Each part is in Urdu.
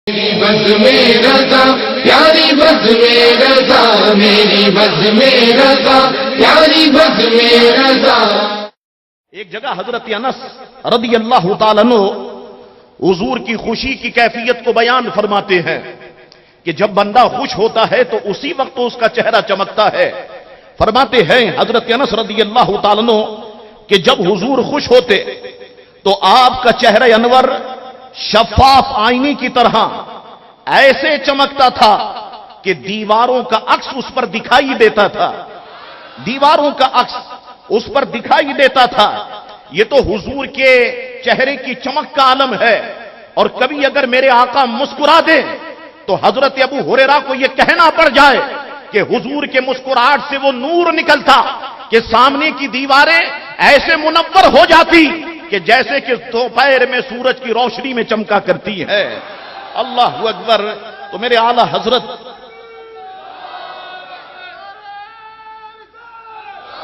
بز میں رضا پیاری بز میں رضا میری بز میں رضا پیاری بز میں رضا۔ ایک جگہ حضرت انس رضی اللہ تعالیٰ عنہ حضور کی خوشی کی کیفیت کو بیان فرماتے ہیں کہ جب بندہ خوش ہوتا ہے تو اسی وقت اس کا چہرہ چمکتا ہے۔ فرماتے ہیں حضرت انس رضی اللہ تعالیٰ عنہ کہ جب حضور خوش ہوتے تو آپ کا چہرہ انور شفاف آئینے کی طرح ایسے چمکتا تھا کہ دیواروں کا عکس اس پر دکھائی دیتا تھا، دیواروں کا عکس اس پر دکھائی دیتا تھا۔ یہ تو حضور کے چہرے کی چمک کا عالم ہے۔ اور کبھی اگر میرے آقا مسکرا دیں تو حضرت ابو ہریرہ کو یہ کہنا پڑ جائے کہ حضور کے مسکراہٹ سے وہ نور نکلتا کہ سامنے کی دیواریں ایسے منور ہو جاتی کہ جیسے کہ دوپہر میں سورج کی روشنی میں چمکا کرتی ہے۔ اللہ اکبر۔ تو میرے اعلیٰ حضرت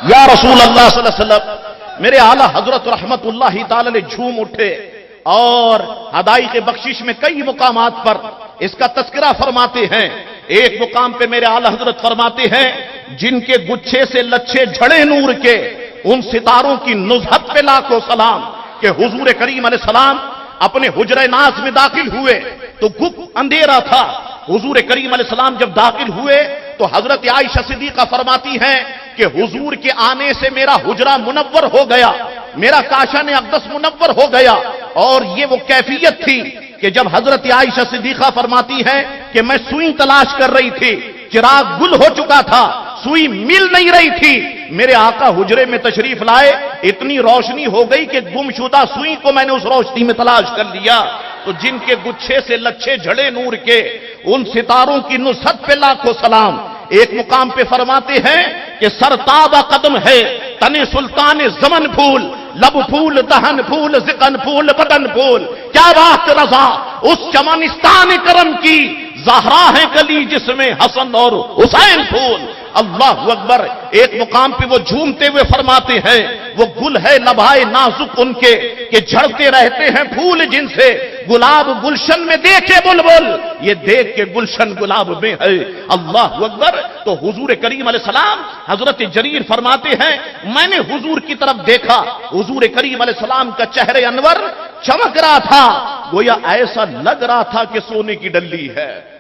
یا رسول اللہ صلی اللہ علیہ وسلم، میرے اعلیٰ حضرت رحمت اللہ تعالی نے جھوم اٹھے اور حدائق بخشش میں کئی مقامات پر اس کا تذکرہ فرماتے ہیں۔ ایک مقام پہ میرے اعلیٰ حضرت فرماتے ہیں جن کے گچھے سے لچھے جھڑے نور کے، ان ستاروں کی نزہت پہ لاکھوں سلام کہ حضور کریم علیہ السلام اپنے حجرہ ناز میں داخل ہوئے تو گپ اندھیرا تھا۔ حضور کریم علیہ السلام جب داخل ہوئے تو حضرت عائشہ صدیقہ فرماتی ہیں کہ حضور کے آنے سے میرا حجرہ منور ہو گیا، میرا کاشان اقدس منور ہو گیا۔ اور یہ وہ کیفیت تھی کہ جب حضرت عائشہ صدیقہ فرماتی ہیں کہ میں سوئی تلاش کر رہی تھی، چراغ گل ہو چکا تھا، سوئی مل نہیں رہی تھی، میرے آقا حجرے میں تشریف لائے، اتنی روشنی ہو گئی کہ گمشدہ سوئی کو میں نے اس روشنی میں تلاش کر لیا۔ تو جن کے گچھے سے لچھے جھڑے نور کے، ان ستاروں کی نصرت پہ لاکھوں سلام۔ ایک مقام پہ فرماتے ہیں کہ سرتابہ قدم ہے تنے سلطان زمن پھول، لب پھول دہن پھول ذقن پھول بدن پھول، کیا بات رضا اس چمنستان کرم کی، زہرا ہے کلی جس میں حسن اور حسین پھول۔ اللہ اکبر۔ ایک مقام پہ وہ جھومتے ہوئے فرماتے ہیں وہ گل ہے لبھائے نازک ان کے کہ جھڑتے رہتے ہیں پھول جن سے، گلاب گلشن میں دیکھے بلبل یہ دیکھ کے گلشن گلاب میں ہے۔ اللہ اکبر۔ تو حضور کریم علیہ السلام، حضرت جریر فرماتے ہیں میں نے حضور کی طرف دیکھا، حضور کریم علیہ السلام کا چہرہ انور چمک رہا تھا، گویا ایسا لگ رہا تھا کہ سونے کی ڈلی ہے۔